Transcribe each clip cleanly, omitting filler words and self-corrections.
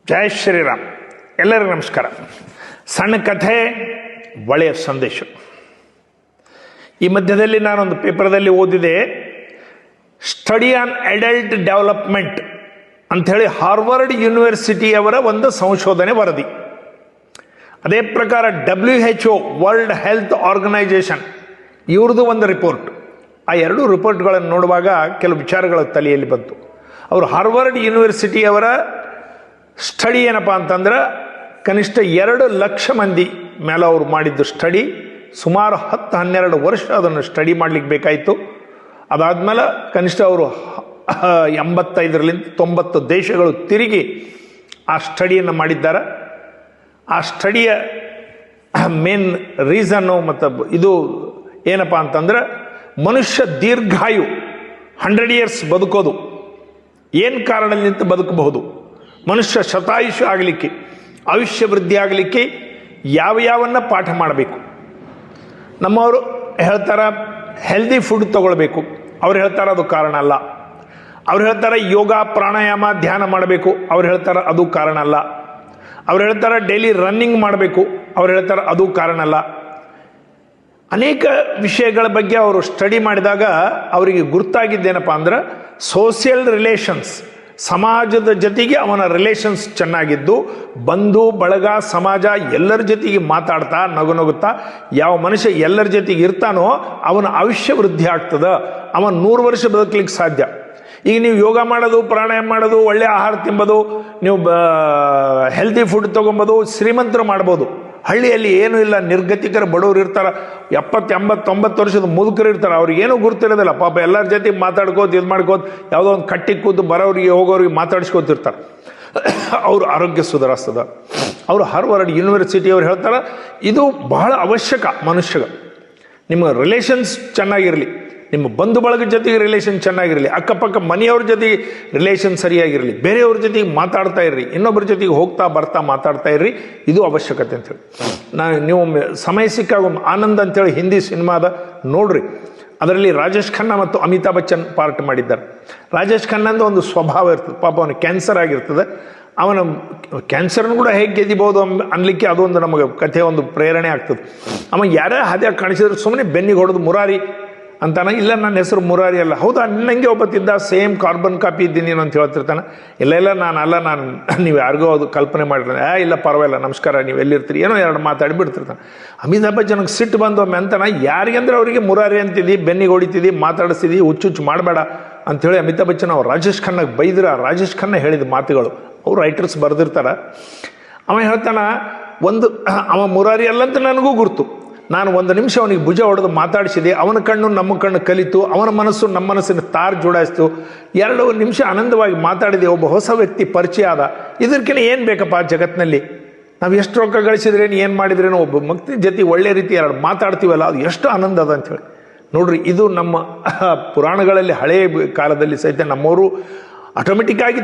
ಜೈ ಶ್ರೀರಾಮ್. ಎಲ್ಲರಿಗೂ ನಮಸ್ಕಾರ. ಸಣ್ಣ ಕಥೆ, ಒಳ್ಳೆಯ ಸಂದೇಶ. ಈ ಮಧ್ಯದಲ್ಲಿ ನಾನೊಂದು ಪೇಪರ್ದಲ್ಲಿ ಓದಿದೆ, ಸ್ಟಡಿ ಆನ್ ಅಡಲ್ಟ್ ಡೆವಲಪ್ಮೆಂಟ್ ಅಂಥೇಳಿ ಹಾರ್ವರ್ಡ್ ಯೂನಿವರ್ಸಿಟಿಯವರ ಒಂದು ಸಂಶೋಧನೆ ವರದಿ. ಅದೇ ಪ್ರಕಾರ WHO ವರ್ಲ್ಡ್ ಹೆಲ್ತ್ ಆರ್ಗನೈಜೇಷನ್ ಇವ್ರದ್ದು ಒಂದು ರಿಪೋರ್ಟ್. ಆ ಎರಡೂ ರಿಪೋರ್ಟ್ಗಳನ್ನು ನೋಡುವಾಗ ಕೆಲವು ವಿಚಾರಗಳ ತಲೆಯಲ್ಲಿ ಬಂತು. ಅವರು ಹಾರ್ವರ್ಡ್ ಯೂನಿವರ್ಸಿಟಿಯವರ ಸ್ಟಡಿ ಏನಪ್ಪ ಅಂತಂದ್ರೆ, ಕನಿಷ್ಠ 2 ಲಕ್ಷ ಮಂದಿ ಮೇಲೆ ಅವರು ಮಾಡಿದ್ದು ಸ್ಟಡಿ. ಸುಮಾರು 10-12 ವರ್ಷ ಅದನ್ನು ಸ್ಟಡಿ ಮಾಡಲಿಕ್ಕೆ ಬೇಕಾಯಿತು. ಅದಾದಮೇಲೆ ಕನಿಷ್ಠ ಅವರು 85-90 ದೇಶಗಳು ತಿರುಗಿ ಆ ಸ್ಟಡಿಯನ್ನು ಮಾಡಿದ್ದಾರೆ. ಆ ಸ್ಟಡಿಯ ಮೇನ್ ರೀಸನ್ನು ಮತ್ತು ಇದು ಏನಪ್ಪ ಅಂತಂದ್ರೆ, ಮನುಷ್ಯ ದೀರ್ಘಾಯು 100 ಇಯರ್ಸ್ ಬದುಕೋದು ಏನು ಕಾರಣದಿಂದ ಬದುಕಬಹುದು, ಮನುಷ್ಯ ಶತಾಯುಷ ಆಗಲಿಕ್ಕೆ, ಆಯುಷ್ಯ ವೃದ್ಧಿ ಆಗಲಿಕ್ಕೆ ಯಾವನ್ನ ಪಾಠ ಮಾಡಬೇಕು. ನಮ್ಮವರು ಹೇಳ್ತಾರೆ ಹೆಲ್ದಿ ಫುಡ್ ತಗೊಳ್ಬೇಕು, ಅವ್ರು ಹೇಳ್ತಾರೆ ಅದು ಕಾರಣ ಅಲ್ಲ. ಅವ್ರು ಹೇಳ್ತಾರೆ ಯೋಗ ಪ್ರಾಣಾಯಾಮ ಧ್ಯಾನ ಮಾಡಬೇಕು, ಅವ್ರು ಹೇಳ್ತಾರೆ ಅದು ಕಾರಣ ಅಲ್ಲ. ಅವ್ರು ಹೇಳ್ತಾರೆ ಡೈಲಿ ರನ್ನಿಂಗ್ ಮಾಡಬೇಕು, ಅವ್ರು ಹೇಳ್ತಾರೆ ಅದು ಕಾರಣ ಅಲ್ಲ. ಅನೇಕ ವಿಷಯಗಳ ಬಗ್ಗೆ ಅವರು ಸ್ಟಡಿ ಮಾಡಿದಾಗ ಅವರಿಗೆ ಗುರ್ತಾಗಿದ್ದೇನಪ್ಪ ಅಂದ್ರೆ, ಸೋಷಿಯಲ್ ರಿಲೇಷನ್ಸ್, ಸಮಾಜದ ಜೊತೆಗೆ ಅವನ ರಿಲೇಷನ್ಸ್ ಚೆನ್ನಾಗಿದ್ದು, ಬಂಧು ಬಳಗ ಸಮಾಜ ಎಲ್ಲರ ಜೊತೆಗೆ ಮಾತಾಡ್ತಾ ನಗುತ್ತಾ ಯಾವ ಮನುಷ್ಯ ಎಲ್ಲರ ಜೊತೆಗೆ ಇರ್ತಾನೋ ಅವನ ಆಯುಷ್ಯ ವೃದ್ಧಿ ಆಗ್ತದ, ಅವನ 100 ವರ್ಷ ಬದುಕಲಿಕ್ಕೆ ಸಾಧ್ಯ. ಈಗ ನೀವು ಯೋಗ ಮಾಡೋದು, ಪ್ರಾಣಾಯಾಮ ಮಾಡೋದು, ಒಳ್ಳೆ ಆಹಾರ ತಿಂಬೋದು, ನೀವು ಹೆಲ್ದಿ ಫುಡ್ ತೊಗೊಬೋದು, ಶ್ರೀಮಂತರು ಮಾಡ್ಬೋದು. ಹಳ್ಳಿಯಲ್ಲಿ ಏನೂ ಇಲ್ಲ, ನಿರ್ಗತಿಕರ ಬಡವರು ಇರ್ತಾರೆ, 70, 80, 90 ವರ್ಷದ ಮುದುಕರು ಇರ್ತಾರೆ. ಅವ್ರಿಗೇನೂ ಗುರ್ತಿರೋದಿಲ್ಲ. ಪಾಪ ಎಲ್ಲರ ಜೊತೆ ಮಾತಾಡ್ಕೋತ ಇದು ಮಾಡ್ಕೋತ ಯಾವುದೋ ಒಂದು ಕಟ್ಟಿ ಕೂತು ಬರೋರಿಗೆ ಹೋಗೋರಿಗೆ ಮಾತಾಡಿಸ್ಕೋತಿರ್ತಾರೆ. ಅವ್ರ ಆರೋಗ್ಯ ಸುಧಾರಿಸ್ತದ. ಅವರು ಹಾರ್ವರ್ಡ್ ಯೂನಿವರ್ಸಿಟಿ ಅವ್ರು ಹೇಳ್ತಾರೆ, ಇದು ಬಹಳ ಅವಶ್ಯಕ ಮನುಷ್ಯಗೆ. ನಿಮ್ಮ ರಿಲೇಷನ್ಸ್ ಚೆನ್ನಾಗಿರಲಿ, ನಿಮ್ಮ ಬಂಧು ಬಳಗದ ಜೊತೆಗೆ ರಿಲೇಷನ್ ಚೆನ್ನಾಗಿರಲಿ, ಅಕ್ಕಪಕ್ಕ ಮನೆಯವ್ರ ಜೊತೆಗೆ ರಿಲೇಷನ್ ಸರಿಯಾಗಿರಲಿ, ಬೇರೆಯವ್ರ ಜೊತೆಗೆ ಮಾತಾಡ್ತಾ ಇರ್ರಿ, ಇನ್ನೊಬ್ಬರ ಜೊತೆಗೆ ಹೋಗ್ತಾ ಬರ್ತಾ ಮಾತಾಡ್ತಾ ಇರ್ರಿ, ಇದು ಅವಶ್ಯಕತೆ ಅಂತೇಳಿ. ನೀವು ಸಮಯ ಸಿಕ್ಕಾಗ ಆನಂದ್ ಅಂತೇಳಿ ಹಿಂದಿ ಸಿನಿಮಾದ ನೋಡ್ರಿ. ಅದರಲ್ಲಿ ರಾಜೇಶ್ ಖನ್ನಾ ಮತ್ತು ಅಮಿತಾಬ್ ಬಚ್ಚನ್ ಪಾರ್ಟ್ ಮಾಡಿದ್ದಾರೆ. ರಾಜೇಶ್ ಖನ್ನಾಂದು ಒಂದು ಸ್ವಭಾವ ಇರ್ತದೆ, ಪಾಪ ಅವನು ಕ್ಯಾನ್ಸರ್ ಆಗಿರ್ತದೆ. ಅವನ ಕ್ಯಾನ್ಸರ್ನ ಕೂಡ ಹೇಗೆ ಗೆದಿಬಹುದು ಅನ್ಲಿಕ್ಕೆ ಅದೊಂದು ನಮಗೆ ಕಥೆ ಒಂದು ಪ್ರೇರಣೆ ಆಗ್ತದೆ. ಅವ ಯಾರೇ ಹಾದ್ಯಾಗ ಕಾಣಿಸಿದ್ರೆ ಸುಮ್ಮನೆ ಬೆನ್ನಿಗೆ ಹೊಡೆದು ಮುರಾರಿ ಅಂತಾನೆ, ಇಲ್ಲ ನನ್ನ ಹೆಸರು ಮುರಾರಿ ಅಲ್ಲ. ಹೌದಾ, ನಿನ್ನಂಗೆ ಒಬ್ಬತ್ತಿದ್ದ, ಸೇಮ್ ಕಾರ್ಬನ್ ಕಾಪಿ ಇದ್ದೀನಿ ಅಂತ ಹೇಳ್ತಿರ್ತಾನೆ. ಇಲ್ಲ ನಾನು ನೀವು ಯಾರಿಗೋ ಅದು ಕಲ್ಪನೆ ಮಾಡಿದ್ರೆ, ಇಲ್ಲ ಪರವಾಗಿಲ್ಲ ನಮಸ್ಕಾರ ನೀವು ಎಲ್ಲಿರ್ತೀರಿ, ಏನೋ 2 ಮಾತಾಡಿ ಬಿಡ್ತಿರ್ತಾನೆ. ಅಮಿತಾಬ್ ಬಚ್ಚನ್ಗೆ ಸಿಟ್ಟು ಬಂದು ಒಮ್ಮೆ ಅಂತಾನೆ, ಯಾರಿಗಂದ್ರೆ ಅವರಿಗೆ ಮುರಾರಿ ಅಂತಿದ್ದಿ, ಬೆನ್ನಿಗೆ ಹೊಡಿತಿದ್ದಿ, ಮಾತಾಡಿಸ್ತಿದ್ದಿ, ಹುಚ್ಚುಚ್ಚು ಮಾಡಬೇಡ ಅಂಥೇಳಿ ಅಮಿತಾಬ್ ಬಚ್ಚನ್ ಅವ್ರು ರಾಜೇಶ್ ಖನ್ನಾಗೆ ಬೈದ್ರ. ರಾಜೇಶ್ ಖನ್ನಾ ಹೇಳಿದ ಮಾತುಗಳು ಅವ್ರು ರೈಟರ್ಸ್ ಬರೆದಿರ್ತಾರ. ಅವ ಹೇಳ್ತಾನ, ಅವ ಮುರಾರಿ ಅಲ್ಲಂತ ನನಗೂ ಗುರ್ತು. ನಾನು 1 ನಿಮಿಷ ಅವನಿಗೆ ಭುಜ ಹೊಡೆದು ಮಾತಾಡಿಸಿದೆ, ಅವನ ಕಣ್ಣು ನಮ್ಮ ಕಣ್ಣು ಕಲಿತು, ಅವನ ಮನಸ್ಸು ನಮ್ಮ ಮನಸ್ಸಿನ ತಾರ್ ಜೋಡಿಸ್ತು. 2 ನಿಮಿಷ ಆನಂದವಾಗಿ ಮಾತಾಡಿದೆ, ಒಬ್ಬ ಹೊಸ ವ್ಯಕ್ತಿ ಪರಿಚಯ ಆದ. ಇದಕ್ಕಿಂತ ಏನು ಬೇಕಪ್ಪ ಜಗತ್ತಿನಲ್ಲಿ? ನಾವು ಎಷ್ಟು ರೊಕ್ಕ ಗಳಿಸಿದ್ರೇನು, ಏನು ಮಾಡಿದ್ರೇನು, ಒಬ್ಬ ವ್ಯಕ್ತಿ ಜೊತೆ ಒಳ್ಳೆ ರೀತಿ 2 ಮಾತಾಡ್ತೀವಲ್ಲ, ಅದು ಎಷ್ಟು ಆನಂದ ಅದ ಅಂಥೇಳಿ ನೋಡ್ರಿ. ಇದು ನಮ್ಮ ಪುರಾಣಗಳಲ್ಲಿ ಹಳೆಯ ಕಾಲದಲ್ಲಿ ಸಹಿತ ನಮ್ಮವರು ಆಟೋಮೆಟಿಕ್ ಆಗಿ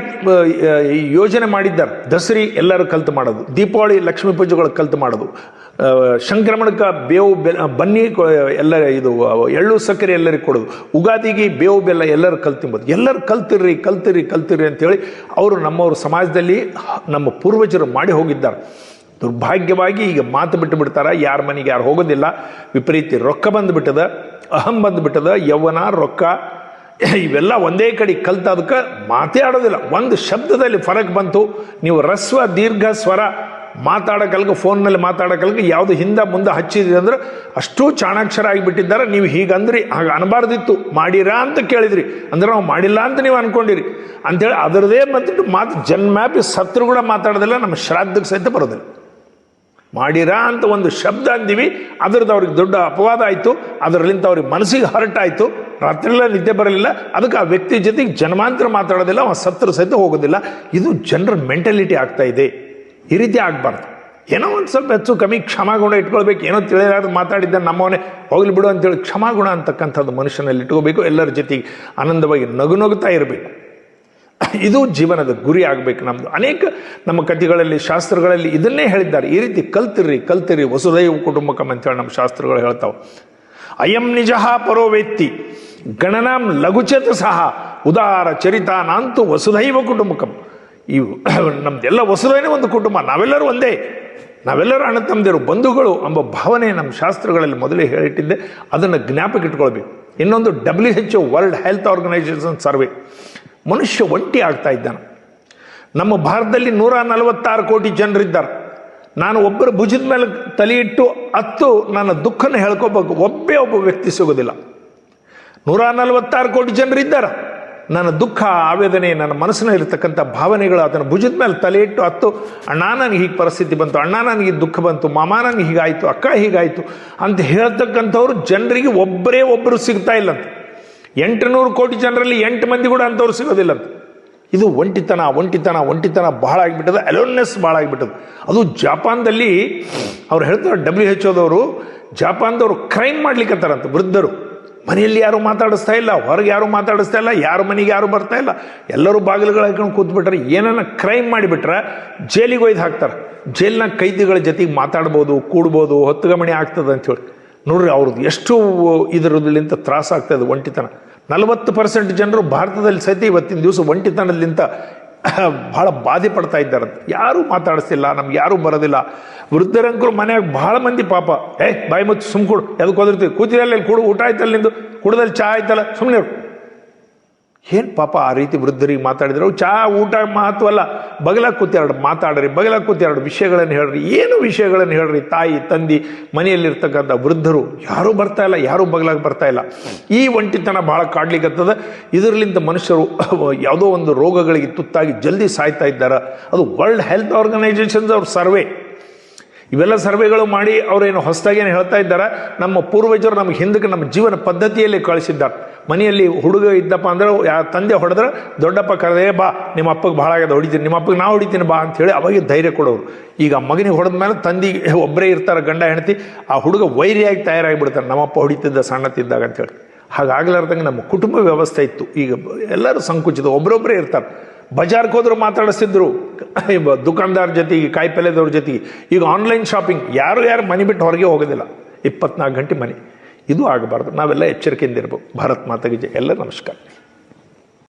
ಯೋಜನೆ ಮಾಡಿದ್ದಾರೆ. ದಸರಿ ಎಲ್ಲರೂ ಕಲ್ತು ಮಾಡೋದು, ದೀಪಾವಳಿ ಲಕ್ಷ್ಮೀ ಪೂಜೆಗಳು ಕಲ್ತು ಮಾಡೋದು, ಸಂಕ್ರಮಣಕ್ಕೆ ಬೇವು ಬನ್ನಿ ಎಲ್ಲ ಇದು ಎಳ್ಳು ಸಕ್ಕರೆ ಎಲ್ಲರಿಗೆ ಕೊಡೋದು, ಉಗಾದಿಗೆ ಬೇವು ಬೆಲ್ಲ ಎಲ್ಲರೂ ಕಲ್ತಿಂಬೋದು. ಎಲ್ಲರೂ ಕಲ್ತಿರ್ರಿ ಅಂತೇಳಿ ಅವರು ನಮ್ಮವ್ರ ಸಮಾಜದಲ್ಲಿ ನಮ್ಮ ಪೂರ್ವಜರು ಮಾಡಿ ಹೋಗಿದ್ದಾರೆ. ದುರ್ಭಾಗ್ಯವಾಗಿ ಈಗ ಮಾತು ಬಿಟ್ಟು ಬಿಡ್ತಾರೆ, ಯಾರ ಮನೆಗೆ ಯಾರು ಹೋಗೋದಿಲ್ಲ. ವಿಪರೀತ ರೊಕ್ಕ ಬಂದುಬಿಟ್ಟದ, ಅಹಂ ಬಂದುಬಿಟ್ಟದ, ಯೌವನ ರೊಕ್ಕ ಇವೆಲ್ಲ ಒಂದೇ ಕಡೆ ಕಲ್ತ, ಅದಕ್ಕೆ ಮಾತೇ ಆಡೋದಿಲ್ಲ. ಒಂದು ಶಬ್ದದಲ್ಲಿ ಫರಕ್ ಬಂತು. ನೀವು ರಸ್ವ ದೀರ್ಘ ಸ್ವರ ಮಾತಾಡೋಕಲ್ಗ, ಫೋನ್ನಲ್ಲಿ ಮಾತಾಡೋಕಲ್ಗ ಯಾವುದು ಹಿಂದೆ ಮುಂದೆ ಹಚ್ಚಿದ್ರಿ ಅಂದ್ರೆ ಅಷ್ಟು ಚಾಣಾಕ್ಷರ ಆಗಿಬಿಟ್ಟಿದ್ದಾರೆ. ನೀವು ಹೀಗಂದ್ರಿ, ಹಾಗೆ ಅನ್ಬಾರ್ದಿತ್ತು. ಮಾಡಿರಾ ಅಂತ ಕೇಳಿದ್ರಿ ಅಂದ್ರೆ ನಾವು ಮಾಡಿಲ್ಲ ಅಂತ ನೀವು ಅನ್ಕೊಂಡಿರಿ ಅಂಥೇಳಿ ಅದರದೇ ಮಾತು ಜನ್ಮ್ಯಾಪಿ ಸತ್ರು ಕೂಡ ಮಾತಾಡೋದಿಲ್ಲ, ನಮ್ಮ ಶ್ರಾದ್ದಕ್ಕೆ ಸಹಿತ ಬರೋದಿಲ್ಲ. ಮಾಡಿರಾ ಅಂತ ಒಂದು ಶಬ್ದ ಅಂದಿವಿ, ಅದ್ರದ್ದು ಅವ್ರಿಗೆ ದೊಡ್ಡ ಅಪವಾದ ಆಯಿತು. ಅದರಲ್ಲಿಂದ ಅವ್ರಿಗೆ ಮನಸ್ಸಿಗೆ ಹರ್ಟ್ ಆಯಿತು, ರಾತ್ರಿಯೆಲ್ಲ ನಿದ್ದೆ ಬರಲಿಲ್ಲ. ಅದಕ್ಕೆ ಆ ವ್ಯಕ್ತಿ ಜೊತೆಗೆ ಜನ್ಮಾಂತರ ಮಾತಾಡೋದಿಲ್ಲ, ಅವ ಸತ್ರು ಸಹಿತ ಹೋಗೋದಿಲ್ಲ. ಇದು ಜನರ ಮೆಂಟಾಲಿಟಿ ಆಗ್ತಾ ಇದೆ. ಈ ರೀತಿ ಆಗಬಾರ್ದು. ಏನೋ ಒಂದು ಸ್ವಲ್ಪ ಹೆಚ್ಚು ಕಮ್ಮಿ ಕ್ಷಮಾಗುಣ ಇಟ್ಕೊಳ್ಬೇಕು. ಏನೋ ತಿಳಿಯಾದ ಮಾತಾಡಿದ್ದ ನಮ್ಮವನೇ ಹೋಗ್ಲಿ ಬಿಡು ಅಂತೇಳಿ ಕ್ಷಮಾಗುಣ ಅಂತಕ್ಕಂಥದ್ದು ಮನುಷ್ಯನಲ್ಲಿ ಇಟ್ಕೋಬೇಕು. ಎಲ್ಲರ ಜೊತೆಗೆ ಆನಂದವಾಗಿ ನಗುತ್ತಾ ಇರಬೇಕು. ಇದು ಜೀವನದ ಗುರಿ ಆಗಬೇಕು ನಮ್ಮದು. ಅನೇಕ ನಮ್ಮ ಕಥೆಗಳಲ್ಲಿ ಶಾಸ್ತ್ರಗಳಲ್ಲಿ ಇದನ್ನೇ ಹೇಳಿದ್ದಾರೆ. ಈ ರೀತಿ ಕಲ್ತಿರ್ರಿ ವಸುದೈವ ಕುಟುಂಬಕಂ ಅಂತೇಳಿ ನಮ್ಮ ಶಾಸ್ತ್ರಗಳು ಹೇಳ್ತಾವೆ. ಅಯಂ ನಿಜ ಪರೋ ವೇತ್ತಿ ಗಣನಾಂ ಲಘುಚೇತ ಸಹ ಉದಾರ ಚರಿತಾನಾಂತು ವಸುದೈವ ಕುಟುಂಬಕಂ. ಇವು ನಮ್ದೆಲ್ಲ ಹೊಸದೇನೆ ಒಂದು ಕುಟುಂಬ, ನಾವೆಲ್ಲರೂ ಒಂದೇ, ನಾವೆಲ್ಲರೂ ಅಣ್ಣ ತಮ್ಮದಿರು ಬಂಧುಗಳು ಎಂಬ ಭಾವನೆ ನಮ್ಮ ಶಾಸ್ತ್ರಗಳಲ್ಲಿ ಮೊದಲೇ ಹೇಳಿಟ್ಟಿದ್ದೆ. ಅದನ್ನು ಜ್ಞಾಪಕ ಇಟ್ಕೊಳ್ಬೇಕು. ಇನ್ನೊಂದು WHO world health organisation survey, ಮನುಷ್ಯ ಒಂಟಿ ಆಗ್ತಾ ಇದ್ದಾನೆ. ನಮ್ಮ ಭಾರತದಲ್ಲಿ 146 ಕೋಟಿ ಜನರಿದ್ದಾರೆ. ನಾನು ಒಬ್ಬರ ಭುಜದ ಮೇಲೆ ತಲೆ ಇಟ್ಟು ನನ್ನ ದುಃಖನ ಹೇಳ್ಕೋಬೇಕು, ಒಬ್ಬ ವ್ಯಕ್ತಿ ಸಿಗೋದಿಲ್ಲ. 146 ಕೋಟಿ ಜನರಿದ್ದಾರೆ. ನನ್ನ ದುಃಖ, ಆವೇದನೆ, ನನ್ನ ಮನಸ್ಸಿನಲ್ಲಿರ್ತಕ್ಕಂಥ ಭಾವನೆಗಳು ಅದನ್ನು ಭುಜದ ಮೇಲೆ ತಲೆ ಇಟ್ಟು ಅಣ್ಣ ನನಗೆ ಹೀಗೆ ಪರಿಸ್ಥಿತಿ ಬಂತು, ಅಣ್ಣ ನನಗೆ ದುಃಖ ಬಂತು, ಮಾಮ ನನಗೆ ಹೀಗಾಯಿತು, ಅಕ್ಕ ಹೀಗಾಯಿತು ಅಂತ ಹೇಳ್ತಕ್ಕಂಥವ್ರು ಜನರಿಗೆ ಒಬ್ಬರು ಸಿಗ್ತಾ ಇಲ್ಲಂತ. 800 ಕೋಟಿ ಜನರಲ್ಲಿ 8 ಮಂದಿ ಕೂಡ ಅಂಥವ್ರು ಸಿಗೋದಿಲ್ಲಂತ. ಇದು ಒಂಟಿತನ ಬಹಳ ಆಗಿಬಿಟ್ಟದ, ಅಲೋನ್ನೆಸ್ ಬಹಳ ಆಗಿಬಿಟ್ಟದು. ಅದು ಜಾಪಾನ್ದಲ್ಲಿ ಅವ್ರು ಹೇಳ್ತಾರೆ, WHO ಜಾಪಾನ್ದವರು ಕ್ರೈಮ್ ಮಾಡ್ಲಿಕ್ಕಂತಾರಂತ. ವೃದ್ಧರು ಮನೆಯಲ್ಲಿ ಯಾರು ಮಾತಾಡಿಸ್ತಾ ಇಲ್ಲ, ಹೊರಗೆ ಯಾರು ಮಾತಾಡಿಸ್ತಾ ಇಲ್ಲ, ಯಾರ ಮನೆಗೆ ಯಾರು ಬರ್ತಾ ಇಲ್ಲ, ಎಲ್ಲರೂ ಬಾಗಿಲುಗಳು ಹಾಕೊಂಡು ಕೂತ್ಬಿಟ್ರೆ, ಏನನ್ನ ಕ್ರೈಮ್ ಮಾಡಿಬಿಟ್ರೆ ಜೈಲಿಗೆ ಒಯ್ದು ಹಾಕ್ತಾರೆ. ಜೈಲಿನ ಕೈದಿಗಳ ಜೊತೆಗೆ ಮಾತಾಡ್ಬೋದು, ಕೂಡ್ಬೋದು, ಹೊತ್ತುಗಮಣಿ ಆಗ್ತದೆ ಅಂಥೇಳಿ. ನೋಡ್ರಿ ಅವ್ರದ್ದು ಎಷ್ಟು ಇದರಲ್ಲಿಂತ ತ್ರಾಸ ಆಗ್ತದೆ ಒಂಟಿತನ. 40% ಜನರು ಭಾರತದಲ್ಲಿ ಸಹಿತ ಇವತ್ತಿನ ದಿವಸ ಒಂಟಿತನದಿಂದ ಬಹಳ ಬಾಧೆ ಪಡ್ತಾ ಇದ್ದಾರಂತ. ಯಾರೂ ಮಾತಾಡಿಸ್ತಿಲ್ಲ, ನಮ್ಗೆ ಯಾರೂ ಬರೋದಿಲ್ಲ. ವೃದ್ಧರಂಕರು ಮನೆಯಾಗ ಬಹಳ ಮಂದಿ ಪಾಪ, ಬಾಯಿ ಮುಚ್ಚಿ ಸುಮ್ ಕೊಡು, ಎದಕ್ಕೆ ಹೋದಿರ್ತೀವಿ, ಕೂತಿರಲ್ಲ ಇಲ್ಲಿ ಕೊಡು, ಊಟ ಆಯ್ತಲ್ಲ ನಿಂದು, ಕುಡ್ದಲ್ಲಿ ಚಹಾ ಆಯ್ತಲ್ಲ, ಸುಮ್ಮನೆ ಏನು ಪಾಪ ಆ ರೀತಿ ವೃದ್ಧರಿಗೆ ಮಾತಾಡಿದ್ರು. ಚಹಾ ಊಟ ಮಹತ್ವ ಅಲ್ಲ, ಬಗಲಾಗ ಕೂತ್ಯಾರ್ಡು ಮಾತಾಡ್ರಿ, ಬಗಲಾಗ ಕೂತ್ಯಾರ್ಡು ವಿಷಯಗಳನ್ನು ಹೇಳ್ರಿ. ಏನು ವಿಷಯಗಳನ್ನು ಹೇಳ್ರಿ? ತಾಯಿ ತಂದಿ ಮನೆಯಲ್ಲಿರ್ತಕ್ಕಂಥ ವೃದ್ಧರು ಯಾರೂ ಬರ್ತಾ ಇಲ್ಲ, ಯಾರೂ ಬಗಲಾಗ ಬರ್ತಾ ಇಲ್ಲ. ಈ ಒಂಟಿತನ ಭಾಳ ಕಾಡ್ಲಿಕ್ಕತ್ತದ. ಇದರಲ್ಲಿಂದ ಮನುಷ್ಯರು ಯಾವುದೋ ಒಂದು ರೋಗಗಳಿಗೆ ತುತ್ತಾಗಿ ಜಲ್ದಿ ಸಾಯ್ತಾ ಇದ್ದಾರೆ. ಅದು ವರ್ಲ್ಡ್ ಹೆಲ್ತ್ ಆರ್ಗನೈಸೇಷನ್ಸ್ ಅವ್ರ ಸರ್ವೆ. ಇವೆಲ್ಲ ಸರ್ವೆಗಳು ಮಾಡಿ ಅವರೇನು ಹೊಸದಾಗೇನು ಹೇಳ್ತಾ ಇದ್ದಾರೆ, ನಮ್ಮ ಪೂರ್ವಜರು ನಮಗೆ ಹಿಂದಕ್ಕೆ ನಮ್ಮ ಜೀವನ ಪದ್ಧತಿಯಲ್ಲಿ ಕಳಿಸಿದ್ದಾರೆ. ಮನೆಯಲ್ಲಿ ಹುಡುಗ ಇದ್ದಪ್ಪ ಅಂದ್ರೆ ತಂದೆ ಹೊಡೆದ್ರೆ ದೊಡ್ಡಪ್ಪ ಕರೆದೇ, ಬಾ ನಿಮ್ಮ ಅಪ್ಪಗೆ ಭಾಳ ಆಗ್ಯದ, ಹೊಡಿತೀನಿ, ನಿಮ್ಮ ಅಪ್ಪಗೆ ನಾವು ಹೊಡಿತೀನಿ ಬಾ ಅಂಥೇಳಿ ಅವಾಗ ಧೈರ್ಯ ಕೊಡೋರು. ಈಗ ಮಗನಿಗೆ ಹೊಡೆದ ಮೇಲೆ ತಂದಿಗೆ ಒಬ್ಬರೇ ಇರ್ತಾರೆ ಗಂಡ ಹೆಂಡತಿ, ಆ ಹುಡುಗ ವೈರಿಯಾಗಿ ತಯಾರಾಗಿಬಿಡ್ತಾರೆ, ನಮ್ಮಪ್ಪ ಹೊಡಿತಿದ್ದ ಸಣ್ಣತಿದ್ದಾಗ ಅಂಥೇಳಿ. ಹಾಗಾಗ್ಲಾರ್ದಂಗೆ ನಮ್ಮ ಕುಟುಂಬ ವ್ಯವಸ್ಥೆ ಇತ್ತು. ಈಗ ಎಲ್ಲರೂ ಸಂಕುಚಿತ, ಒಬ್ಬರೊಬ್ಬರೇ ಇರ್ತಾರೆ. ಬಜಾರ್ಗೆ ಹೋದ್ರು ಮಾತಾಡಿಸ್ತಿದ್ರು ದುಕಾನ್ದಾರ ಜೊತೆಗೆ, ಕಾಯಿಪಲ್ಯದವ್ರ ಜೊತೆಗೆ. ಈಗ ಆನ್ಲೈನ್ ಶಾಪಿಂಗ್, ಯಾರು ಮನೆ ಬಿಟ್ಟು ಹೊರಗೆ ಹೋಗೋದಿಲ್ಲ, 24 ಗಂಟೆ ಮನೆ. ಇದು ಆಗಬಾರ್ದು. ನಾವೆಲ್ಲ ಎಚ್ಚರಿಕೆಯಿಂದ ಇರ್ಬೇಕು. ಭಾರತ್ ಮಾತೆಗೆ ಜೈ. ಎಲ್ಲ ನಮಸ್ಕಾರ.